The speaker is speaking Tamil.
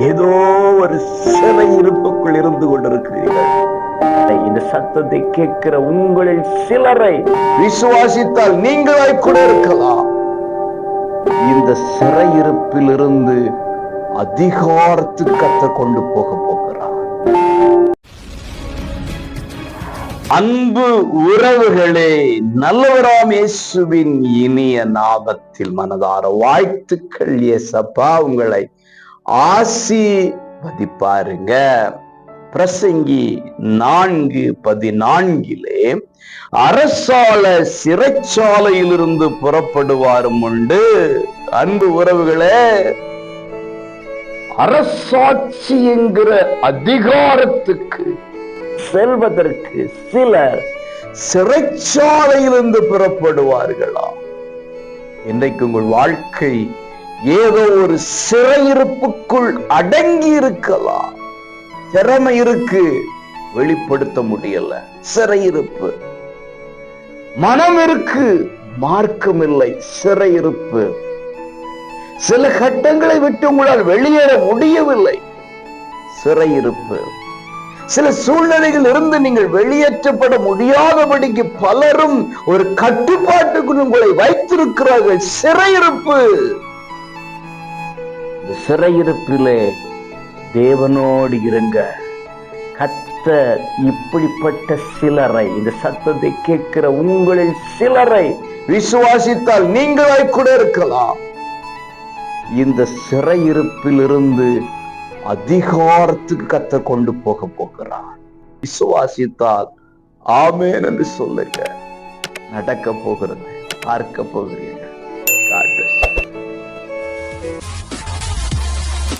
ஏதோ ஒரு சிறையிருப்புக்குள் இருந்து கொண்டிருக்கிறீர்கள். இந்த சத்தத்தை கேட்கிற உங்களில் சிலரை விசுவாசித்தால் நீங்களாய் கூட இருக்கலாம். இந்த சிறையிருப்பில் இருந்து அதிகாரத்துக்கு கர்த்தர் கொண்டு போக போகிறார். அன்பு உறவுகளே, நல்லவராம் இயேசுவின் இனிய நாமத்தில் மனதார வாழ்த்துக்கள். இயேசப்பா உங்களை ஆசீர்வதிப்பாருங்க. பிரசங்கி 4:14 அரசால சிறைச்சாலையிலிருந்து புறப்படுவாரும் உண்டு. அன்பு உறவுகளே, அரசாட்சி என்கிற அதிகாரத்துக்கு செல்வதற்கு சிலர் சிறைச்சாலையிலிருந்து புறப்படுவார்களா? இன்றைக்கு உங்கள் வாழ்க்கை ஏதோ ஒரு சிறையிருப்புக்குள் அடங்கி இருக்கலாம். திறமை இருக்கு, வெளிப்படுத்த முடியல, சிறையிருப்பு. மனம் இருக்கு, மார்க்கம் இல்லை, சிறையிருப்பு. சில கட்டங்களை விட்டு உங்களால் வெளியேற முடியவில்லை, சிறையிருப்பு. சில சூழ்நிலைகள் இருந்து நீங்கள் வெளியேற்றப்பட முடியாதபடிக்கு பலரும் ஒரு கட்டுப்பாட்டுக்குள் உங்களை வைத்திருக்கிறார்கள், சிறையிருப்பு. சிறையிருப்பிலே தேவனோடு இருங்க. கர்த்தர் இப்படிப்பட்ட சிலரை, இந்த சத்தத்தை கேட்கிற உங்களில் சிலரை விசுவாசித்தால் நீங்களாய் கூட இருக்கலாம். இந்த சிறையிருப்பில் இருந்து அதிகாரத்துக்கு கர்த்தர் கொண்டு போக போகிறார். விசுவாசித்தால் ஆமென் என்று சொல்லுங்க. நடக்க போகிறது, பார்க்க போகிறீர்கள்.